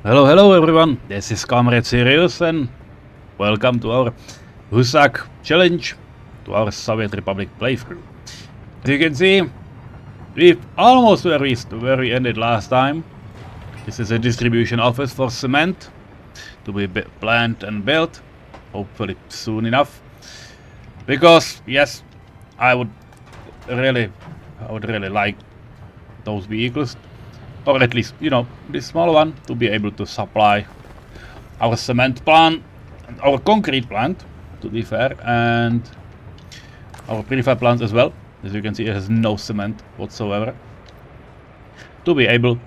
Hello everyone, this is comrade-Sirius and welcome to our Husák challenge, to our Soviet Republic playthrough. As you can see, we've almost reached where we ended last time. This is a distribution office for cement to be planned and built, hopefully soon enough. Because yes, I would really like those vehicles, or at least, you know, this small one, to be able to supply our cement plant, our concrete plant, to be fair, and our prefab plant as well. As you can see, it has no cement whatsoever, to be able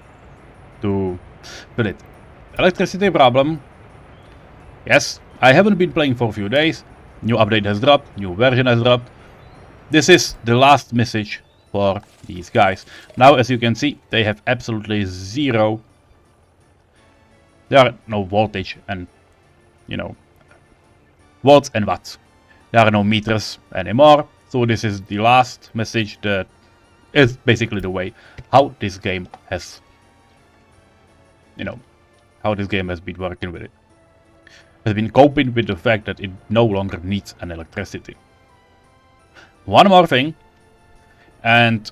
to build it. Electricity problem. Yes, I haven't been playing for a few days. New update has dropped, new version has dropped. This is the last message for these guys. Now, as you can see, they have absolutely zero. There are no voltage and, you know, volts and watts. There are no meters anymore. So this is the last message that is basically the way how this game has, you know, how this game has been working with it. Has been coping with the fact that it no longer needs an electricity. One more thing. And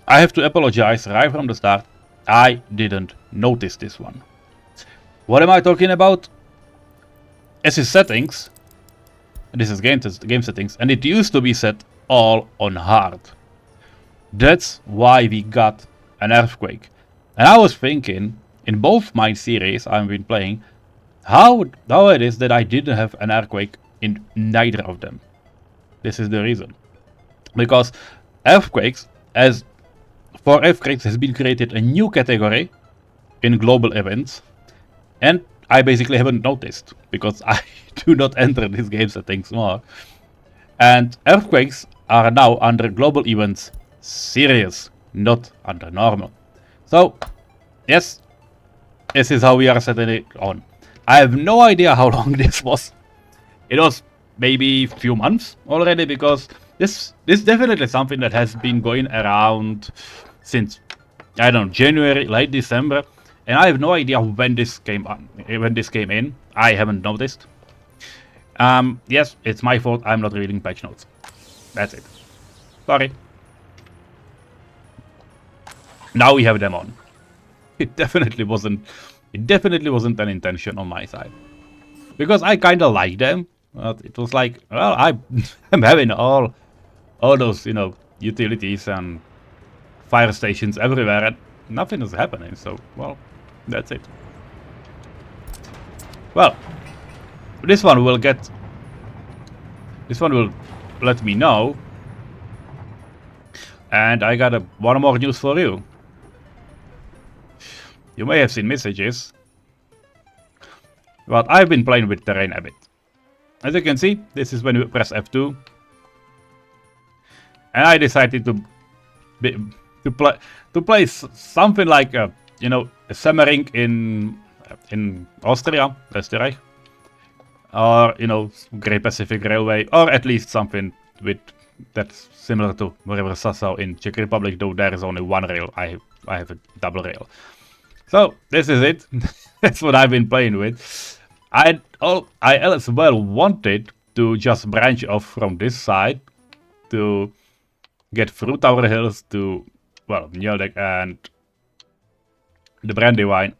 I have to apologize right from the start. I didn't notice this one. What am I talking about? This is settings. This is game settings. And it used to be set all on hard. That's why we got an earthquake. And I was thinking, in both my series I've been playing, how it is that I didn't have an earthquake in neither of them. This is the reason. Because earthquakes has been created a new category in global events, and I basically haven't noticed because I do not enter these game settings more. And earthquakes are now under global events serious, not under normal. So yes, this is how we are setting it on. I have no idea how long this was. It was maybe a few months already, because this is definitely something that has been going around since, I don't know, January, late December, and I have no idea when this came in. I haven't noticed. Yes, it's my fault. I'm not reading patch notes. That's it. Sorry. Now we have them on. It definitely wasn't an intention on my side, because I kind of like them. It was like, well, I'm having all those, you know, utilities and fire stations everywhere, and nothing is happening. So, well, that's it. Well, this one will let me know. And I got one more news for you. You may have seen messages, but I've been playing with terrain a bit. As you can see, this is when you press F2. And I decided to play something like you know, a Semmering in Austria, Österreich, or, you know, Great Pacific Railway, or at least something with that's similar to River Sassau in Czech Republic, though there is only one rail. I have a double rail. So this is it. That's what I've been playing with. I as well wanted to just branch off from this side to get through Tower Hills to, well, Njaldek and the Brandywine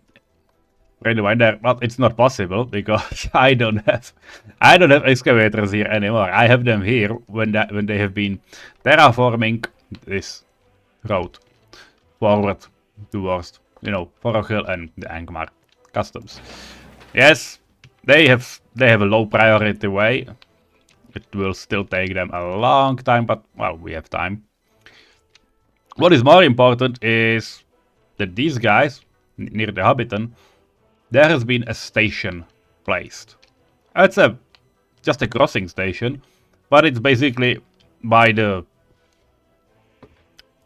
there, but it's not possible because I don't have excavators here anymore. I have them here when they have been terraforming this road forward towards, you know, Vorogel and the Angmar customs. Yes, they have a low priority way. It will still take them a long time, but, well, we have time. What is more important is that these guys, near the Hobbiton, there has been a station placed. It's just a crossing station, but it's basically by the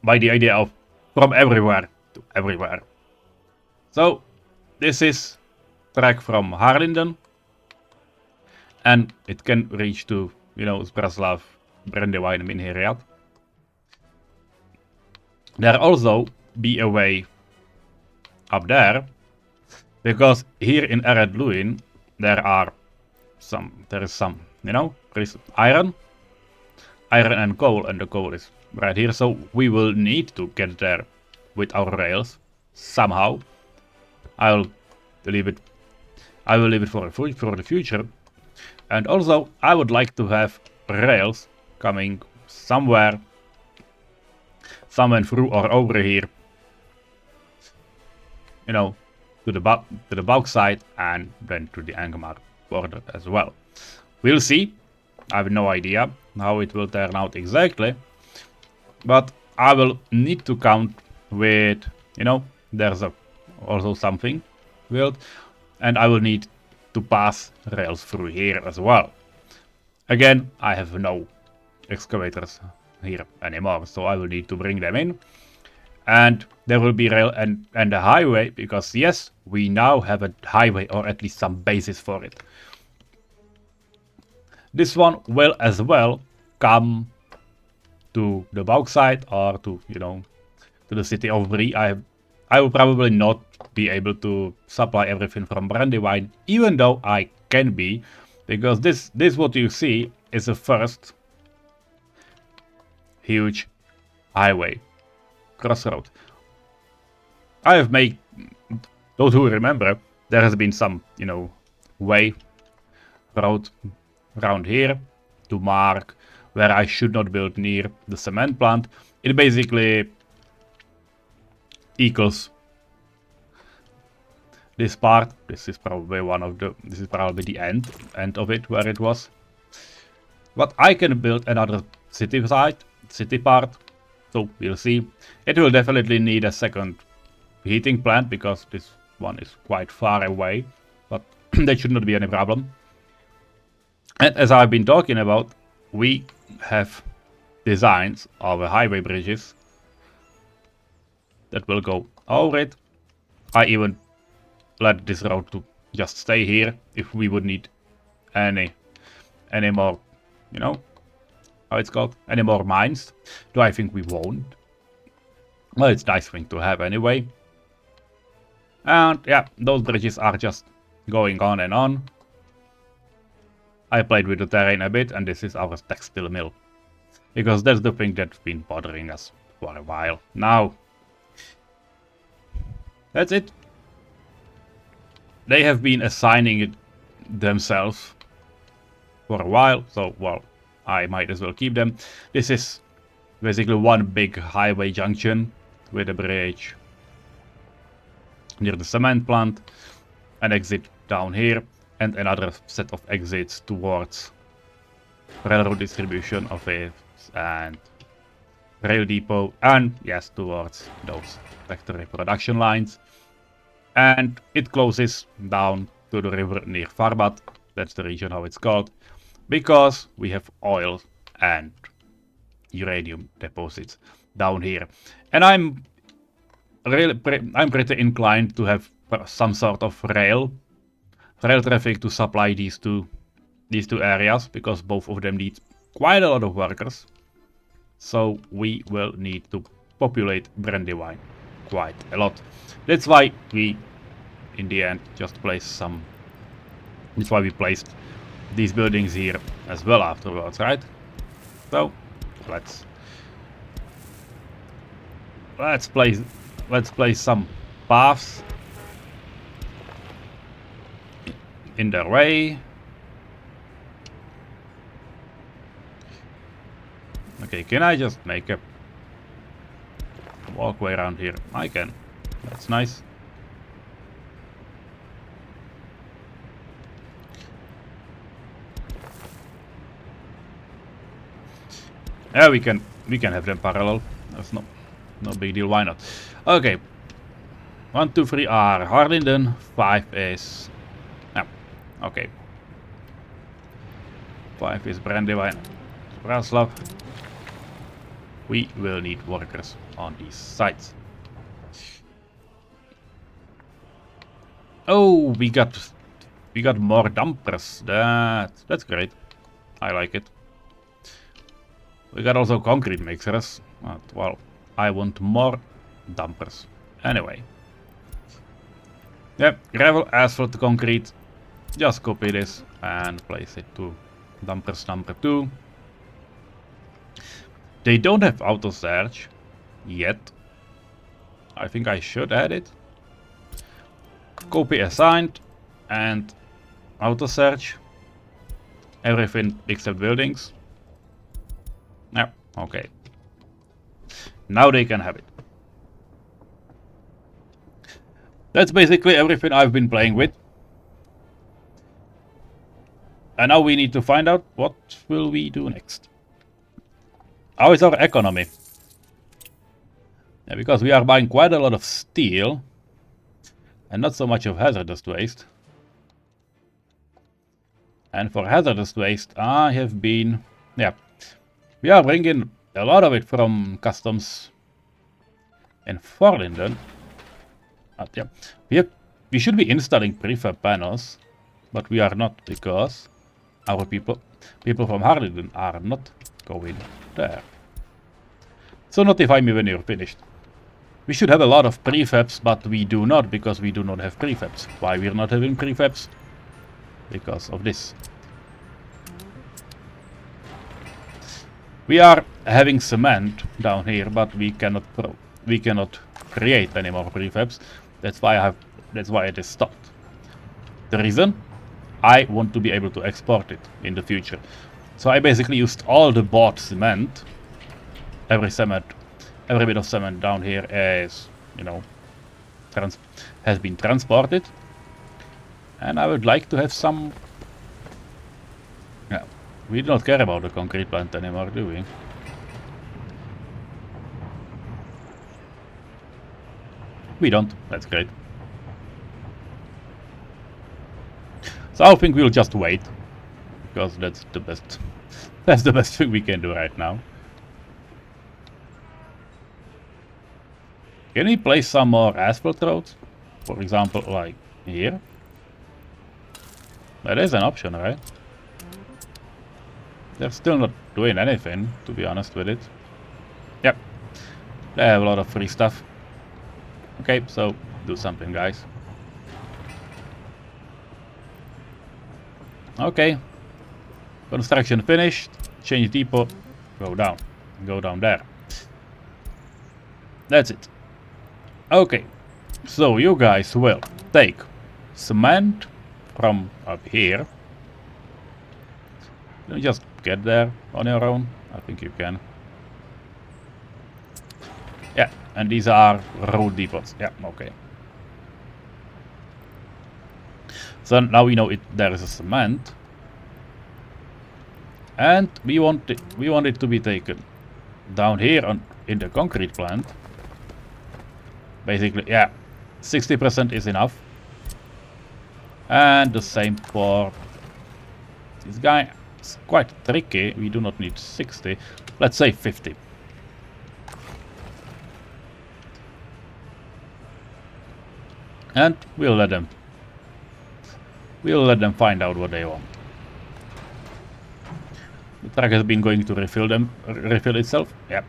idea of from everywhere to everywhere. So this is track from Harlinden, and it can reach to, you know, Zbraslav, Brandywine, Minheriad. There also be a way up there Because here in Ered Luin, there is some, you know, there is iron and coal, and the coal is right here, so we will need to get there with our rails somehow. I will leave it for the future. And also, I would like to have rails coming somewhere through or over here, you know, to the bauxite and then to the Angmar border as well. We'll see. I have no idea how it will turn out exactly, but I will need to count with, you know, there's also something built, and I will need to pass rails through here as well. Again, I have no excavators here anymore, so I will need to bring them in. And there will be rail and a highway, because yes, we now have a highway, or at least some basis for it. This one will as well come to the bauxite, or to, you know, to the city of Brie. I will probably not be able to supply everything from Brandywine, even though I can be, because this what you see is the first huge highway crossroad. I have made, those who remember, there has been some, you know, way road around here to mark where I should not build near the cement plant. It basically equals this part. This is probably the end of it, where it was. But I can build another city part, so we'll see. It will definitely need a second heating plant, because this one is quite far away, but that should not be any problem. And as I've been talking about, we have designs of highway bridges that will go over it. I even let this road to just stay here if we would need any more, you know, how it's called, any more mines. Do I think we won't? Well, it's a nice thing to have anyway. And yeah, those bridges are just going on and on. I played with the terrain a bit, and this is our textile mill, because that's the thing that's been bothering us for a while now. That's it. They have been assigning it themselves for a while, so, well, I might as well keep them. This is basically one big highway junction with a bridge near the cement plant, an exit down here, and another set of exits towards railroad distribution office and rail depot, and yes, towards those factory production lines. And it closes down to the river near Farbat. That's the region how it's called, because we have oil and uranium deposits down here. And I'm pretty inclined to have some sort of rail traffic to supply these two areas, because both of them need quite a lot of workers. So we will need to populate Brandywine quite a lot. That's why we, in the end, just placed some. That's why we placed these buildings here as well afterwards, right? So let's place some paths in their way. Okay, can I just make a walkway around here? I can. That's nice. Yeah, we can have them parallel. That's no big deal. Why not? Okay. 1, 2, 3 are Harlingen. 5 is. Yeah. Okay. 5 is Brandywine. Braslav. We will need workers on these sites. Oh, we got more dumpers. That's great. I like it. We got also concrete mixers. Well, I want more dumpers. Anyway. Yep, gravel, asphalt, concrete. Just copy this and place it to dumpers number 2. They don't have auto search yet. I think I should add it. Copy assigned and auto search. Everything except buildings. Yep, okay. Now they can have it. That's basically everything I've been playing with. And now we need to find out what will we do next. How is our economy? Yeah, because we are buying quite a lot of steel and not so much of hazardous waste. And for hazardous waste, I have been, yeah, we are bringing a lot of it from customs in Forlinden. Yeah, we should be installing prefab panels, but we are not because our people from Harlingen are not going there. So notify me when you're finished. We should have a lot of prefabs, but we do not because we do not have prefabs. Why we're not having prefabs? Because of this. We are having cement down here, but we cannot create any more prefabs. That's why it is stopped. The reason? I want to be able to export it in the future. So I basically used all the bought cement. Every bit of cement down here is, you know, has been transported. And I would like to have some. Yeah, we do not care about the concrete plant anymore, do we? We don't. That's great. So I think we'll just wait, because that's the best. That's the best thing we can do right now. Can we place some more asphalt roads? For example, like here? That is an option, right? They're still not doing anything, to be honest with it. Yep. They have a lot of free stuff. Okay, so do something, guys. Okay. Construction finished. Change depot. Go down. Go down there. That's it. Okay. So you guys will take cement from up here. You just get there on your own. I think you can. Yeah, and these are road depots. Yeah, okay. So now we know there is a cement. And we want it to be taken down here in the concrete plant. Basically, yeah, 60% is enough. And the same for this guy. It's quite tricky. We do not need 60. Let's say 50. And we'll let them find out what they want. The truck has been going to refill itself. Yep,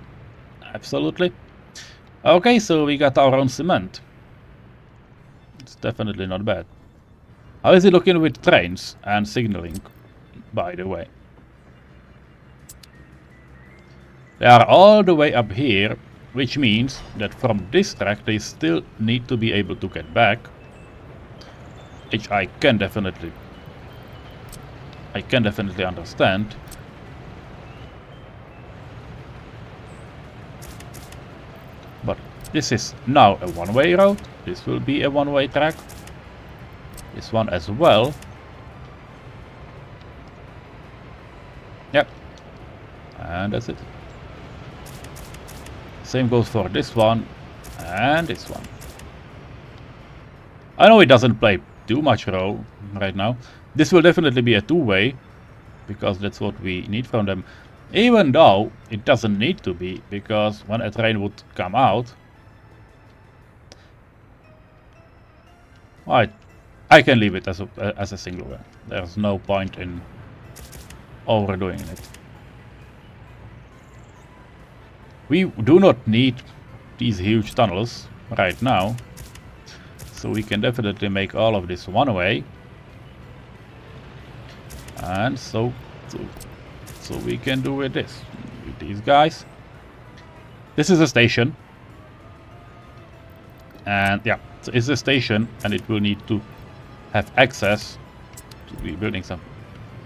absolutely. Okay, so we got our own cement. It's definitely not bad. How is it looking with trains and signaling, by the way? They are all the way up here, which means that from this track they still need to be able to get back. Which I can definitely understand. But this is now a one-way road. This will be a one-way track. This one as well. Yep. And that's it. Same goes for this one and this one. I know it doesn't play too much role right now. This will definitely be a two-way because that's what we need from them. Even though it doesn't need to be, because when a train would come out, I can leave it as a single way. There's no point in overdoing it. We do not need these huge tunnels right now, So we can definitely make all of this one way. And so we can do with this. With these guys. This is a station. And yeah, so it's a station and it will need to have access to be building some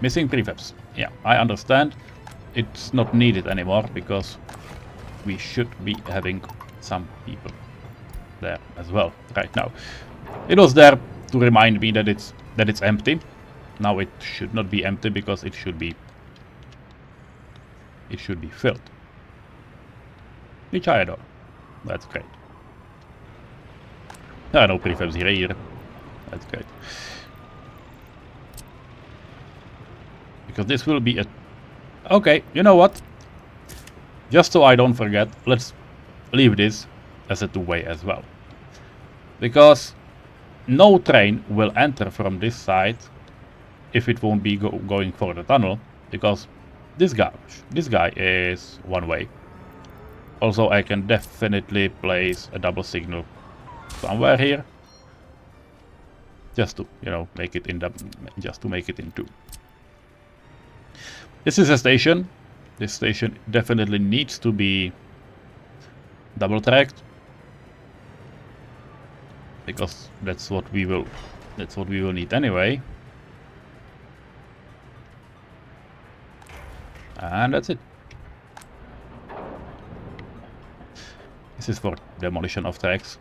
missing prefabs. Yeah, I understand. It's not needed anymore because we should be having some people there as well right now. It was there to remind me that it's empty. Now it should not be empty because it should be filled. Which I adore. That's great. There are no prefabs here. That's great. Because this will be a... Okay, you know what? Just so I don't forget, let's leave this as a two-way as well. Because no train will enter from this side if it won't be going for the tunnel. Because this guy is one way. Also, I can definitely place a double signal somewhere here. Just to, you know, make it in two. This is a station. This station definitely needs to be double tracked. Because that's what we will need anyway. And that's it. This is for demolition of tracks.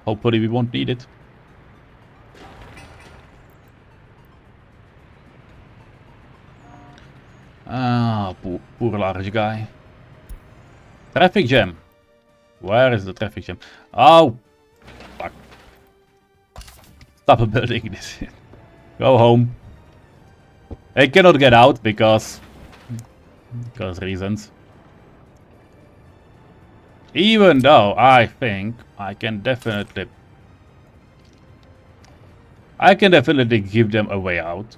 Hopefully we won't need it. Ah, poor large guy. Traffic jam. Where is the traffic jam? Oh, fuck. Stop building this. Go home. I cannot get out because reasons. Even though I think I can definitely give them a way out.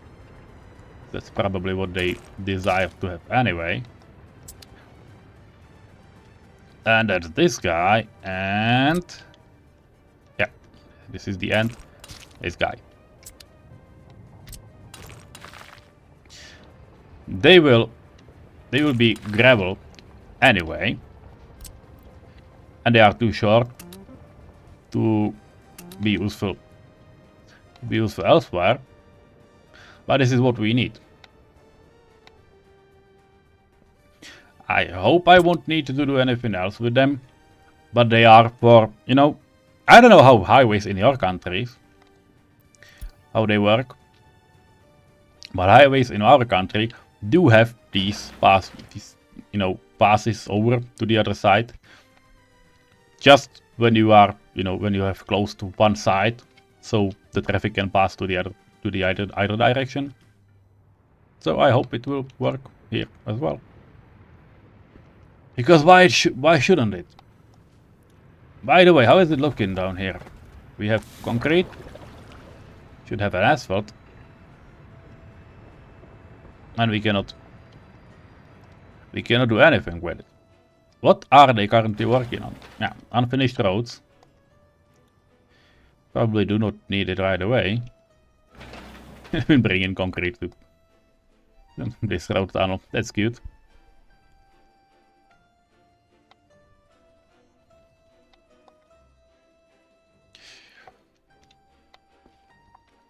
That's probably what they desire to have anyway. And that's this guy, and yeah, this is the end. This guy. They will be gravel anyway. And they are too short to be useful elsewhere. But this is what we need. I hope I won't need to do anything else with them. But they are for, you know, I don't know how highways in your countries, how they work. But highways in our country do have these passes over to the other side. Just when you are, when you have close to one side, so the traffic can pass to the either direction. So I hope it will work here as well. Because why shouldn't it? By the way, how is it looking down here? We have concrete. Should have an asphalt. And we cannot do anything with it. What are they currently working on? Yeah, unfinished roads. Probably do not need it right away. Been bringing concrete to this road tunnel. That's cute.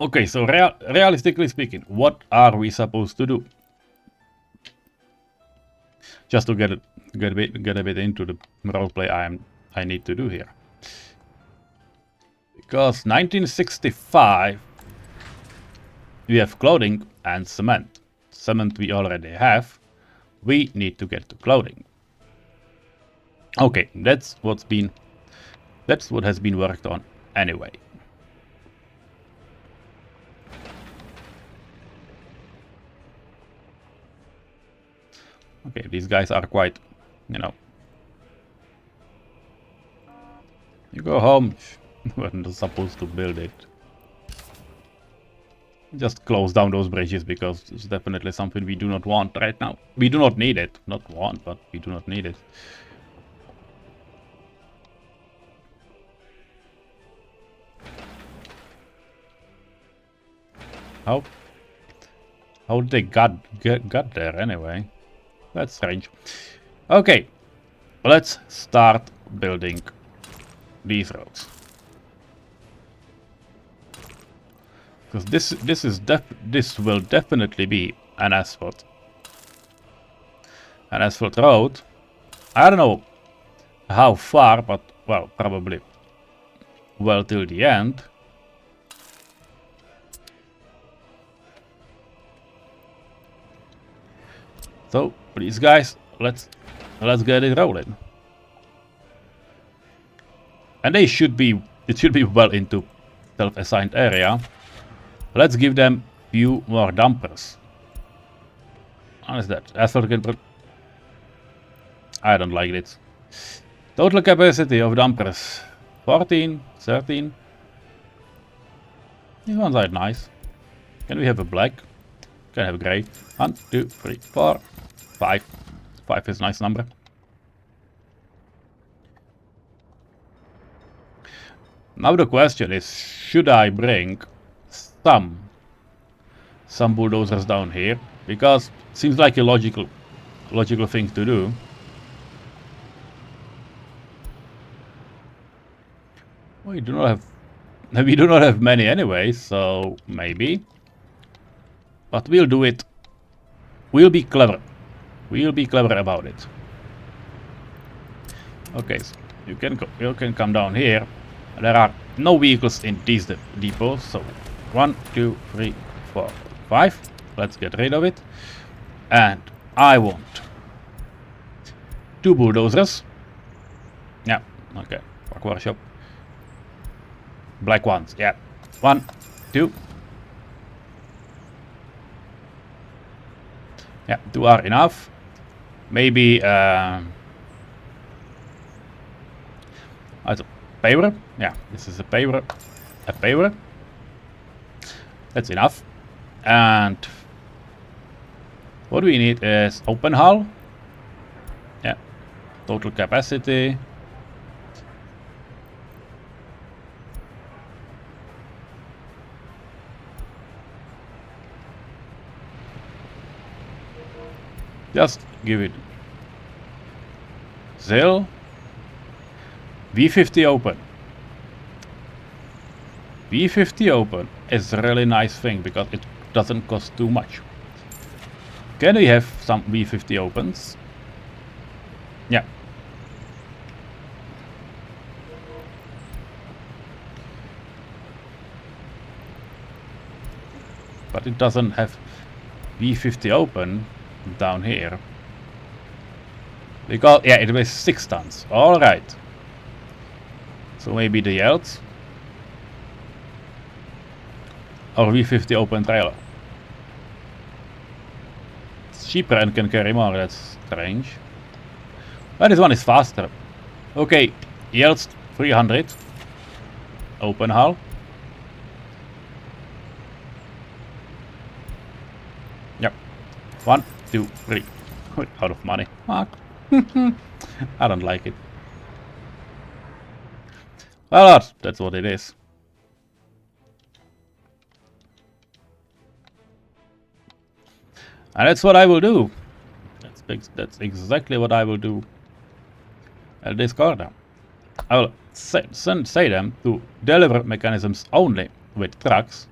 Okay, so realistically speaking, what are we supposed to do? Just to get a bit into the roleplay I need to do here. Because 1965 we have clothing and cement. Cement we already have. We need to get to clothing. Okay, that's what has been worked on anyway. Okay, these guys are quite, You go home. We're not supposed to build it. Just close down those bridges because it's definitely something we do not want right now. We do not need it. Not want, but we do not need it. How did they got there anyway? That's strange. Okay, let's start building these roads. Because this will definitely be an asphalt road. I don't know how far, but well, probably well till the end. So please guys, let's get it rolling. And it should be well into self-assigned area. Let's give them few more dumpers. What is that? Asphalt can I don't like it. Total capacity of dumpers 14, 13. These ones are nice. Can we have a black? Can I have a grey? 1, 2, 3, 4, 5. 5 is a nice number. Now the question is, should I bring some bulldozers down here? Because it seems like a logical thing to do. We do not have many anyway, so maybe. But we'll do it. We'll be clever. We'll be clever about it. Okay, so you can come down here. There are no vehicles in these depots, so 1, 2, 3, 4, 5. Let's get rid of it. And I want 2 bulldozers. Yeah, okay. Park workshop. Black ones, yeah. 1, 2. Yeah, 2 are enough. Maybe paver. Yeah, this is a paver. A paver. That's enough. And what we need is open hull. Yeah. Total capacity. Just give it Zil. V50 open. V50 open is a really nice thing because it doesn't cost too much. Can we have some V50 opens? Yeah. But it doesn't have V50 open down here. Because, yeah, it weighs 6 tons. Alright. So maybe the yields. Or V50 open trailer. It's cheaper and can carry more, that's strange. But this one is faster. Okay, yields 300. Open hull. Yep. 1, 2, 3. We're out of money. I don't like it. Well, that's what it is. And that's what I will do. That's exactly what I will do at this corner. I will say them to deliver mechanisms only with trucks.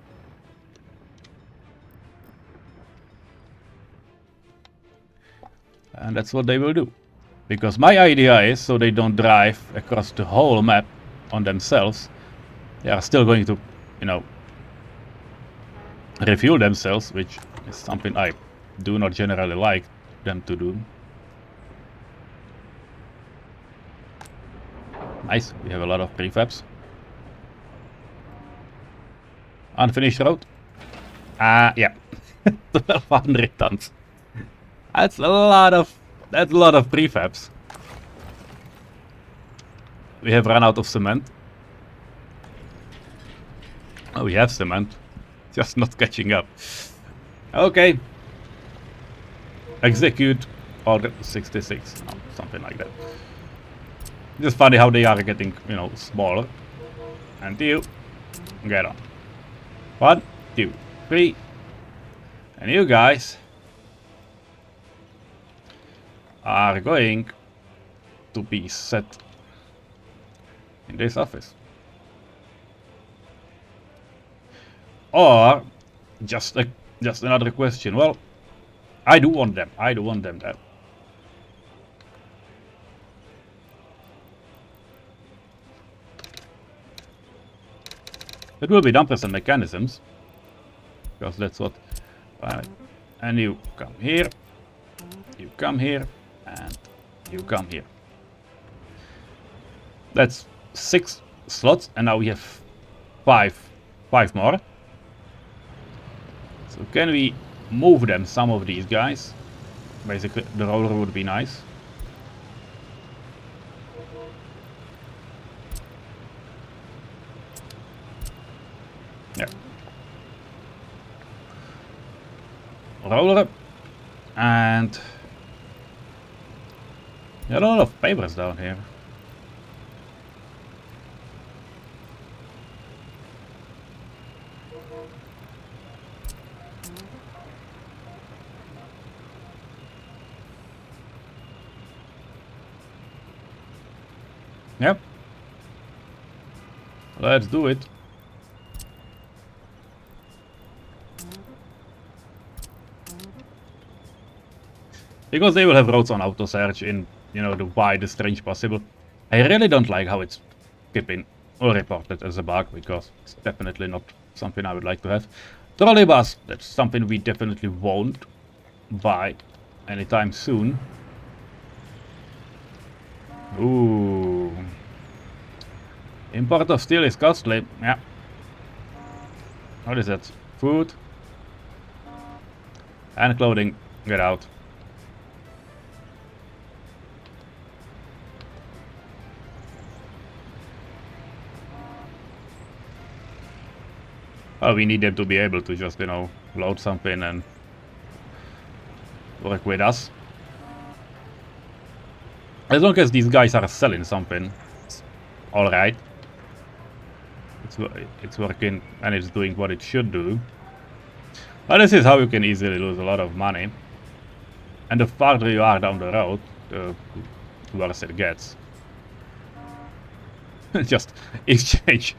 And that's what they will do. Because my idea is so they don't drive across the whole map on themselves. They are still going to, you know, refuel themselves, which is something I do not generally like them to do. Nice, we have a lot of prefabs. Unfinished road. Yeah. 1200 tons. That's a lot of prefabs. We have run out of cement. Oh, we have cement. Just not catching up. Okay. Execute order 66. No, something like that. Just funny how they are getting, you know, smaller. And you get on. 1, 2, 3. And you guys are going to be set in this office. Or just another question. Well, I do want them. I do want them there. It will be dumpers and mechanisms, because that's what. And you come here, you come here, and you come here. That's 6 slots, and now we have 5 more. So can we move them, some of these guys? Basically, the roller would be nice. Yeah. Roller. And there are a lot of papers down here. Yep. Let's do it. Because they will have roads on auto search in, you know, the widest range possible. I really don't like how it's skipping or reported as a bug, because it's definitely not something I would like to have. Trolley bus, that's something we definitely won't buy anytime soon. Ooh. Import of steel is costly. Yeah. What is that? Food. And clothing. Get out. Well, we need them to be able to just, you know, load something and work with us. As long as these guys are selling something, it's alright. It's working and it's doing what it should do. But this is how you can easily lose a lot of money. And the farther you are down the road, the worse it gets. Just exchange.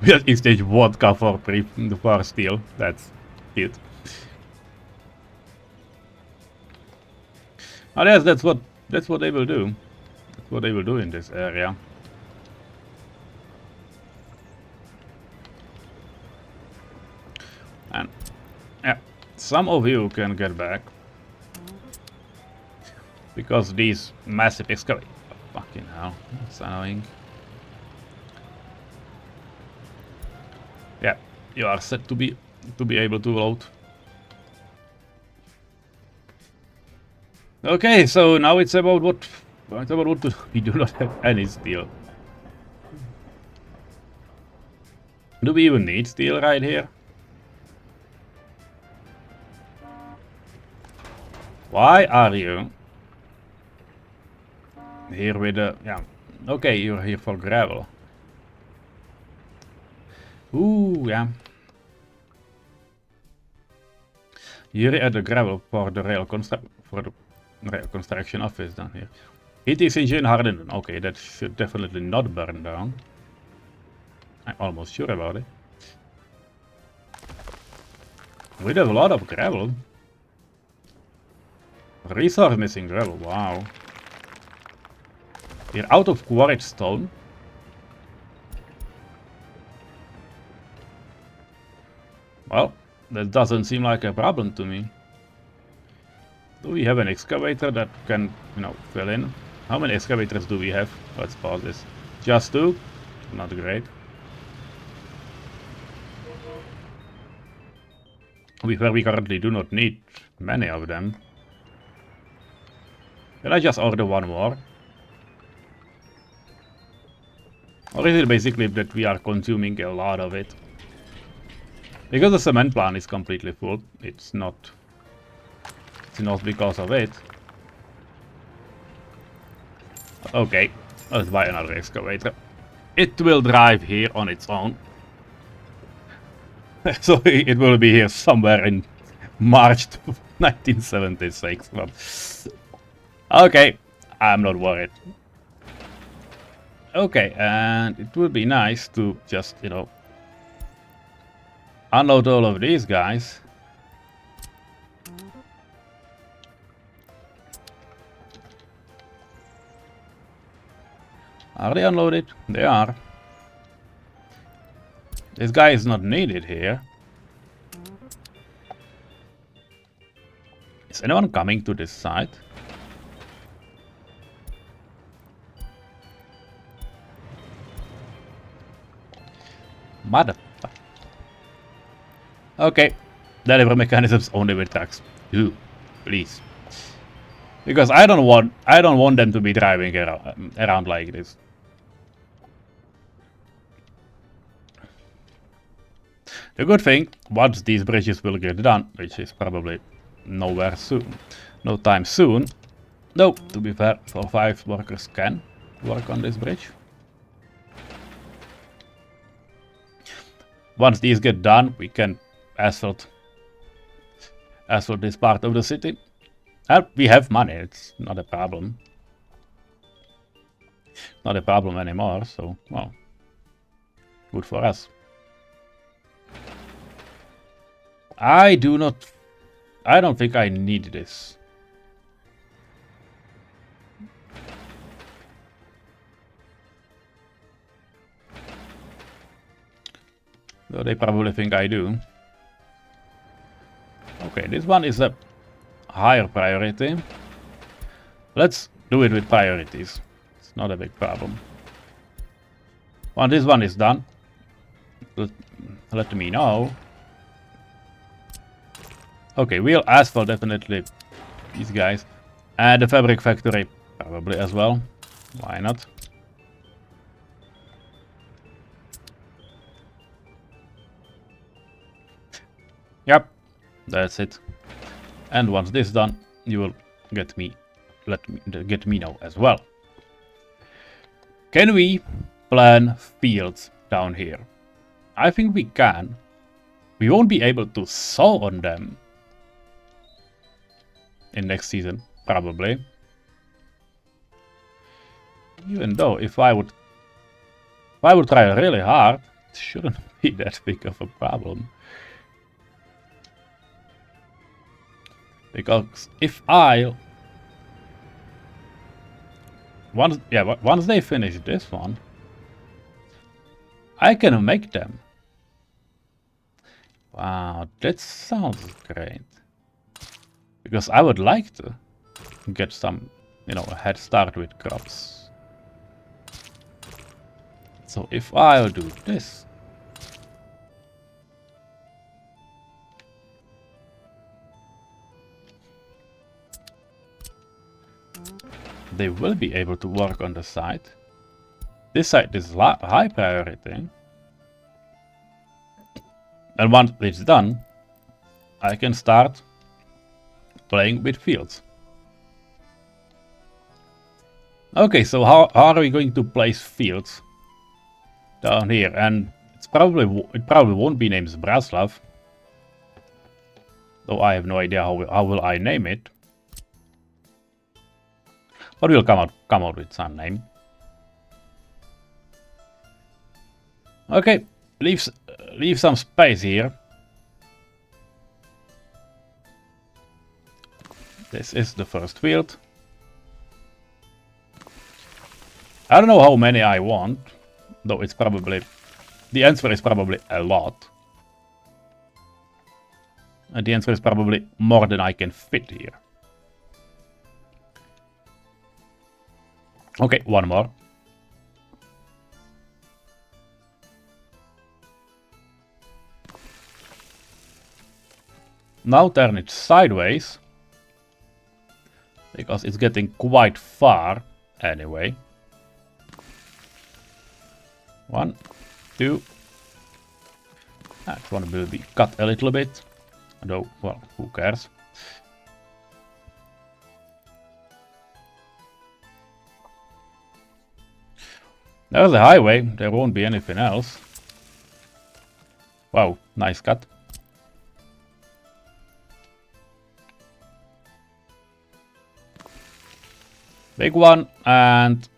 Just exchange vodka for steel. That's it. Oh yes, that's what they will do. That's what they will do in this area. And yeah, some of you can get back because these massive excavators. Fucking hell, that's annoying. Yeah, you are set to be able to load. Okay, so now it's about what we do not have any steel. Do we even need steel right here? Why are you here with the... Yeah, okay, you're here for gravel. Ooh, yeah. You're at the gravel for the rail construction office down here. Heat engine hardened. Okay, that should definitely not burn down. I'm almost sure about it. We have a lot of gravel. Resource missing gravel, wow. We're out of quarried stone. Well, that doesn't seem like a problem to me. Do we have an excavator that can, you know, fill in? How many excavators do we have? Let's pause this. Just 2? Not great. We currently do not need many of them. Can I just order one more? Or is it basically that we are consuming a lot of it? Because the cement plant is completely full. It's not because of it. Okay, let's buy another excavator. It will drive here on its own. So it will be here somewhere in March 1976. But okay, I'm not worried. Okay, and it would be nice to just, you know, unload all of these guys. Are they unloaded? They are. This guy is not needed here. Is anyone coming to this side? Mother. Okay. Delivery mechanisms only with trucks. Ooh, please. Because I don't want them to be driving around like this. The good thing, once these bridges will get done, which is probably nowhere soon, no time soon. No, to be fair, 5 workers can work on this bridge. Once these get done, we can asphalt this part of the city. And we have money, it's not a problem. Not a problem anymore, so, well, good for us. I don't think I need this. Though they probably think I do. Okay, this one is a higher priority. Let's do it with priorities. It's not a big problem. Once this one is done, let me know. Okay, we'll asphalt definitely these guys. And the fabric factory probably as well. Why not? Yep, that's it. And once this is done, you will get me know as well. Can we plan fields down here? I think we can. We won't be able to sow on them in next season, probably. Even though if I would try really hard, it shouldn't be that big of a problem. Because if once they finish this one, I can make them. Wow, that sounds great. Because I would like to get some, you know, a head start with crops. So if I'll do this, they will be able to work on the side. This side is high priority. And once it's done, I can start playing with fields. Okay, so how are we going to place fields down here? And it probably won't be named Braslav, though I have no idea how will I name it. But we'll come out with some name. Okay, leave some space here. This is the first field. I don't know how many I want, though it's probably... The answer is probably a lot. And the answer is probably more than I can fit here. Okay, one more. Now turn it sideways. Because it's getting quite far anyway. 1, 2. That one will be cut a little bit. Though, well, who cares? There's a highway, there won't be anything else. Wow, nice cut. Big one, and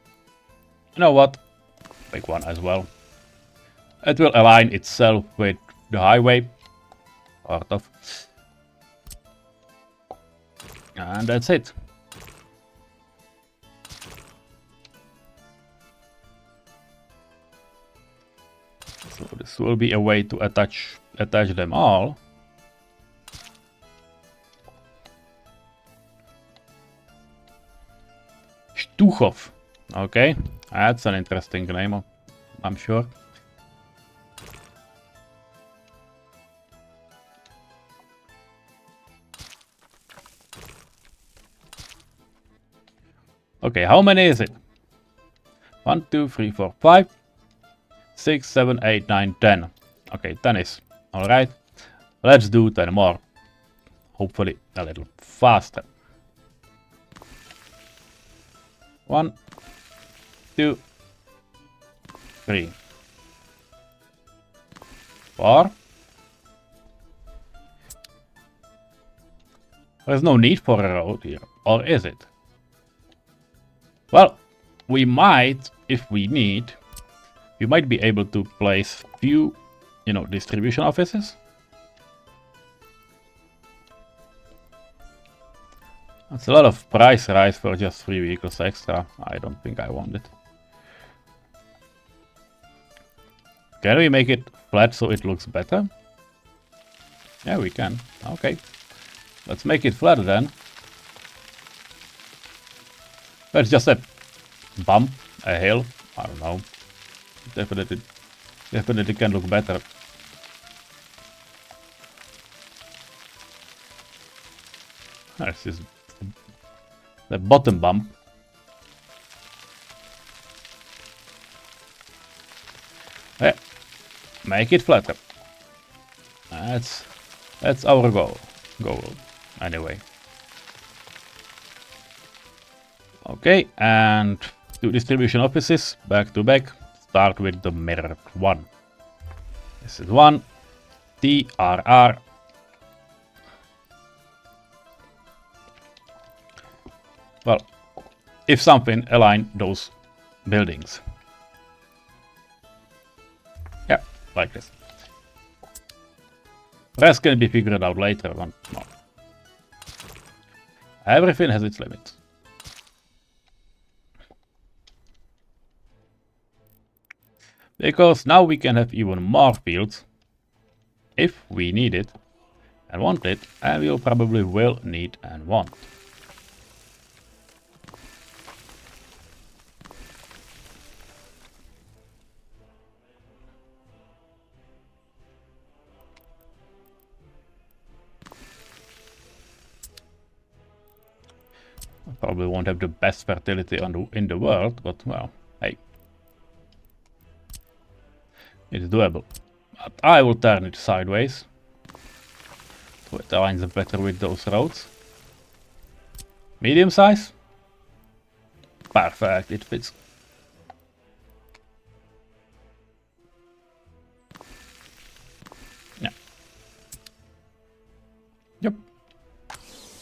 you know what? Big one as well. It will align itself with the highway, sort of. And that's it. So this will be a way to attach them all. Stuchov. Okay, that's an interesting name, I'm sure. Okay, how many is it? 1, 2, 3, 4, 5, 6, 7, 8, 9, 10. Okay, 10 is alright. Let's do 10 more. Hopefully a little faster. 1, 2, 3, 4. There's no need for a road here, or is it? Well, we might, if we need, we might be able to place few, distribution offices. That's a lot of price rise for just 3 vehicles extra. I don't think I want it. Can we make it flat so it looks better? Yeah, we can. Okay. Let's make it flat then. That's just a bump, a hill. I don't know. Definitely can look better. This is the bottom bump. Yeah, make it flatter. That's our goal. Anyway. Okay, and 2 distribution offices back to back. Start with the mirrored one. This is 1. TRR. Well, if something align those buildings. Yeah, like this. Rest can be figured out later. No. Everything has its limits. Because now we can have even more fields if we need it and want it, and we'll probably will need and want. I probably won't have the best fertility in the world, but well, hey. It's doable. But I will turn it sideways, so it aligns better with those roads. Medium size? Perfect, it fits. Yeah. Yep.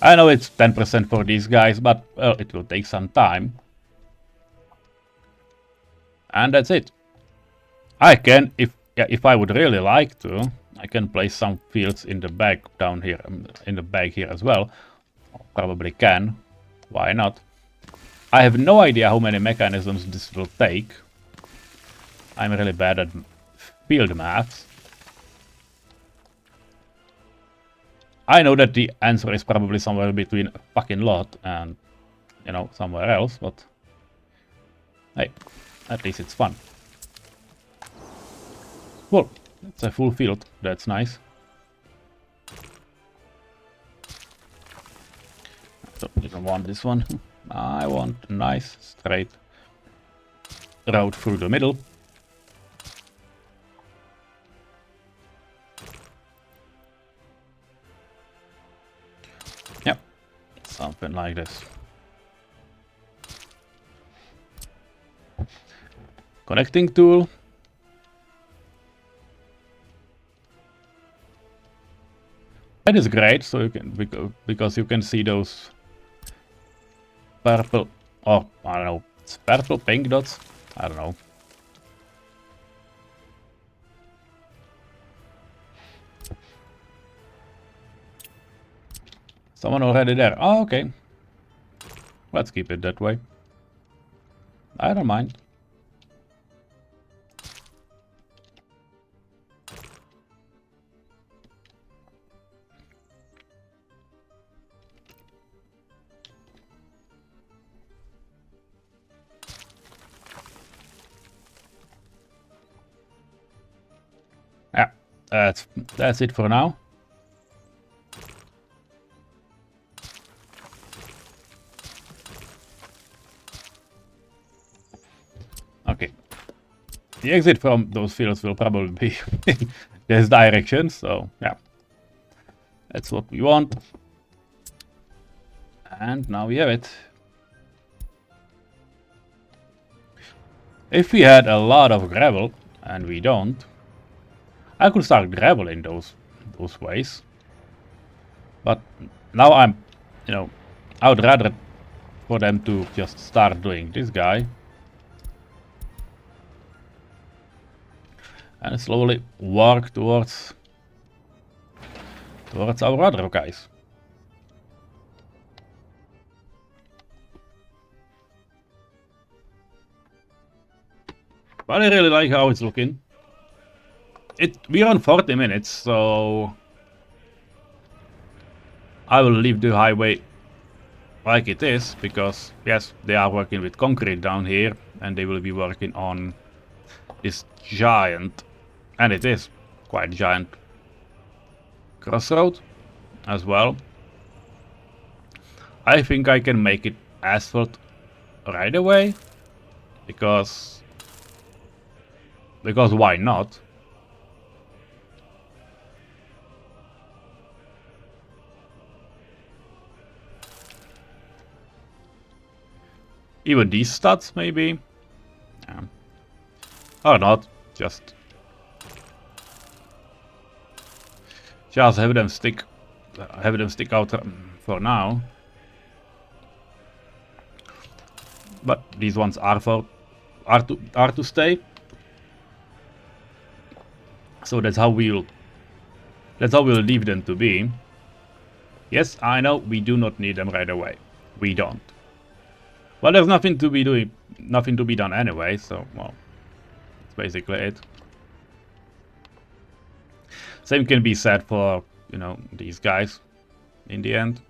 I know it's 10% for these guys, but well, it will take some time. And that's it. I can, if I would really like to, I can place some fields in the back down here, in the back here as well. Probably can. Why not? I have no idea how many mechanisms this will take. I'm really bad at field maths. I know that the answer is probably somewhere between a fucking lot and, somewhere else, but hey, at least it's fun. Well, it's a full field. That's nice. I don't even want this one. I want a nice straight road through the middle. Yep, something like this. Connecting tool. That is great, so you can because you can see those purple, or I don't know, it's purple pink dots. I don't know. Someone already there. Oh, okay. Let's keep it that way. I don't mind. Yeah, that's it for now. Okay. The exit from those fields will probably be this direction, so yeah. That's what we want. And now we have it. If we had a lot of gravel, and we don't, I could start gravel in those ways. But now I'm, you know, I would rather for them to just start doing this guy. And slowly work towards our other guys. But I really like how it's looking. We're on 40 minutes, so I will leave the highway like it is, because yes, they are working with concrete down here, and they will be working on this giant, and it is quite giant, crossroad as well. I think I can make it asphalt right away, because why not? Even these stats, maybe? Yeah. Or not, just have them stick out for now. But these ones are to stay. So that's how we'll leave them to be. Yes, I know we do not need them right away. We don't. Well, there's nothing to be done anyway, so well, that's basically it. Same can be said for, you know, these guys in the end.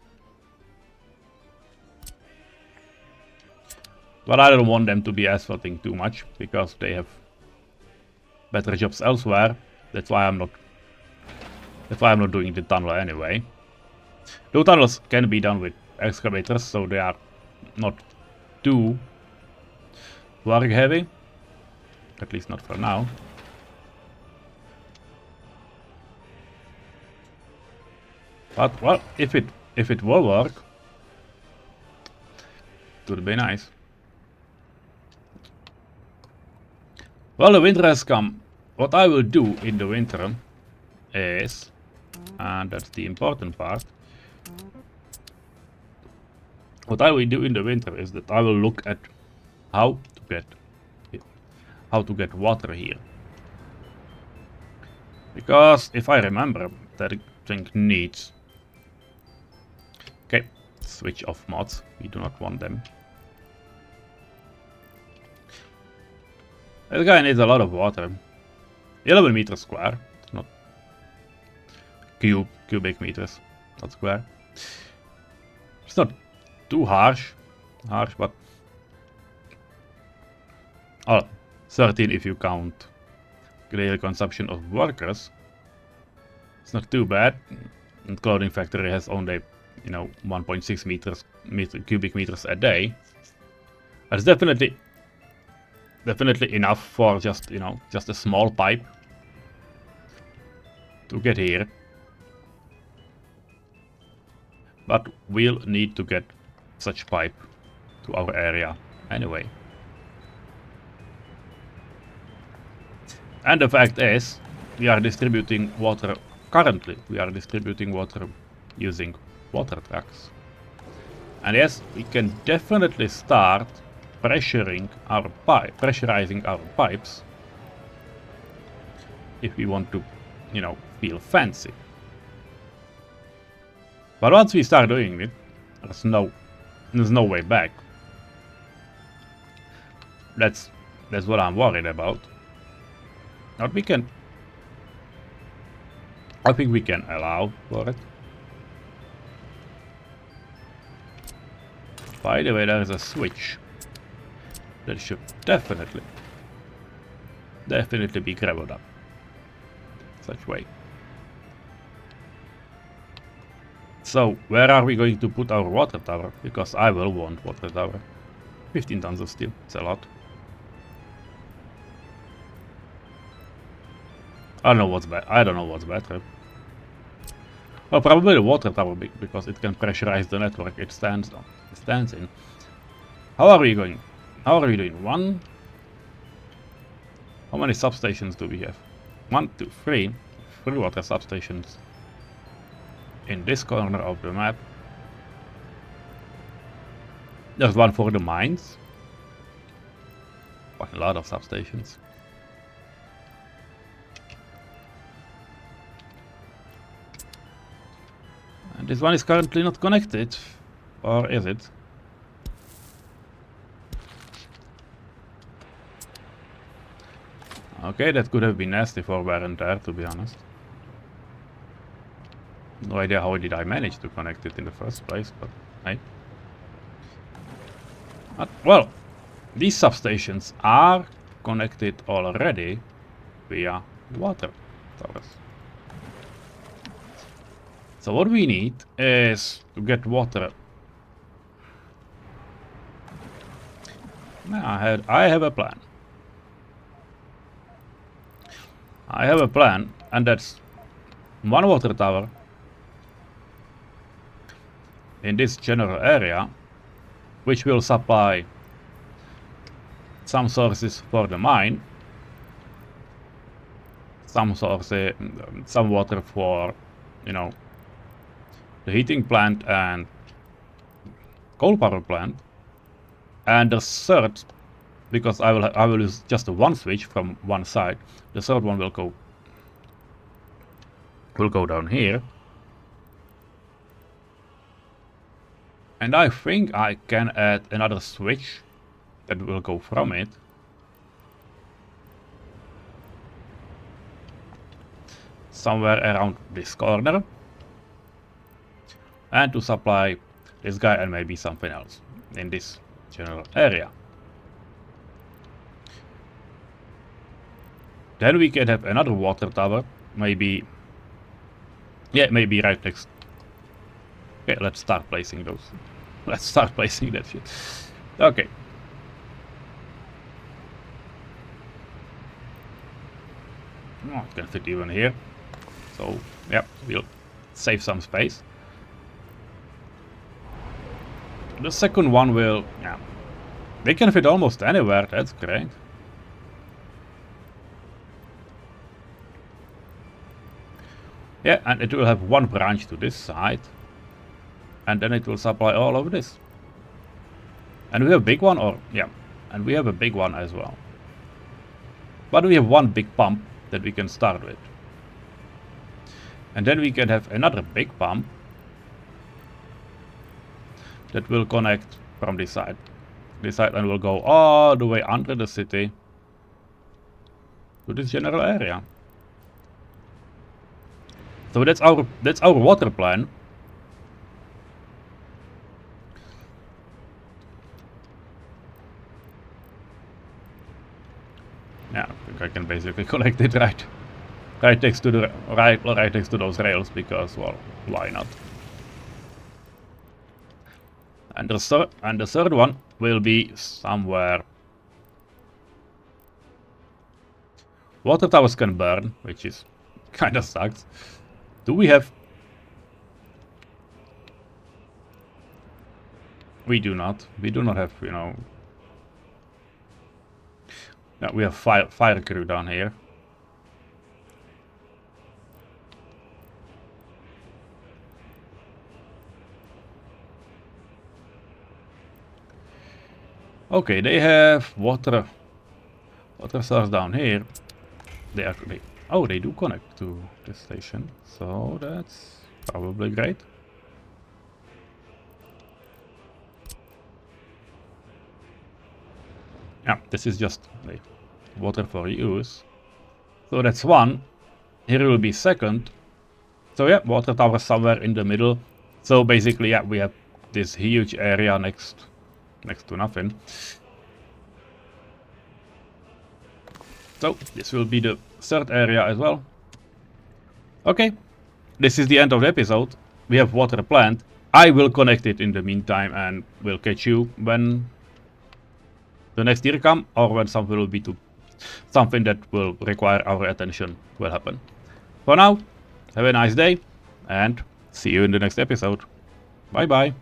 But I don't want them to be asphalting too much, because they have better jobs elsewhere. That's why I'm not doing the tunnel anyway. Those tunnels can be done with excavators, so they are not too work heavy. At least not for now. But well, if it will work, it would be nice. Well, the winter has come. What I will do in the winter is, and that's the important part, what I will do in the winter is that I will look at how to get water here. Because if I remember, that thing needs... Okay, switch off mods. We do not want them. This guy needs a lot of water. 11 meters square. It's not cubic meters, not square. It's not too harsh, but 13 if you count daily consumption of workers. It's not too bad. And clothing factory has only, you know, 1.6 cubic meters a day. That's definitely enough for just, you know, just a small pipe to get here. But we'll need to get such pipe to our area anyway. And the fact is, we are distributing water currently we are distributing water using water trucks. And yes, we can definitely start pressurizing our pipes if we want to, you know, feel fancy. But once we start doing it, there's no way back. That's what I'm worried about. But I think we can allow for it. By the way, there is a switch that should definitely be grabbed up. Such way. So, where are we going to put our water tower? Because I will want water tower. 15 tons of steel, it's a lot. I don't know what's better. Well, probably the water tower because it can pressurize the network it stands in. How are we doing? How many substations do we have? 1, 2, 3. 3 water substations in this corner of the map. There's one for the mines. Quite a lot of substations. And this one is currently not connected. Or is it? Okay, that could have been nasty for wear and tear, to be honest. No idea how did I manage to connect it in the first place, but hey. Well, these substations are connected already via water towers. So what we need is to get water. I have a plan. I have a plan, and that's one water tower in this general area, which will supply some sources for the mine, some water for, you know, the heating plant and coal power plant, and the third, because I will use just one switch from one side. The third one will go down here, and I think I can add another switch that will go from it. Somewhere around this corner, and to supply this guy and maybe something else in this general area. Then we can have another water tower, maybe right next. Okay, let's start placing those. Let's start placing that shit. Okay. Oh, it can fit even here. So, yeah, we'll save some space. The second one will, yeah, they can fit almost anywhere, that's great. Yeah, and it will have one branch to this side, and then it will supply all of this. And we have a big one, and we have a big one as well. But we have one big pump that we can start with. And then we can have another big pump that will connect from this side. And will go all the way under the city to this general area. So that's our water plan. Yeah, I think I can basically connect it right next to the right next to those rails, because, well, why not? And the third one will be somewhere. Water towers can burn, which is kind of sucks. Do we have? We do not. We do not have, you know. No, we have fire crew down here. Okay, they have water source down here. They do connect to the station, so that's probably great. Yeah, this is just water for use. So that's one. Here will be second. So yeah, water tower somewhere in the middle. So basically, yeah, we have this huge area next to nothing. So this will be the third area as well. Okay, this is the end of the episode. We have water plant. I will connect it in the meantime and will catch you when the next year come or when something that will require our attention will happen. For now, have a nice day and see you in the next episode. Bye bye.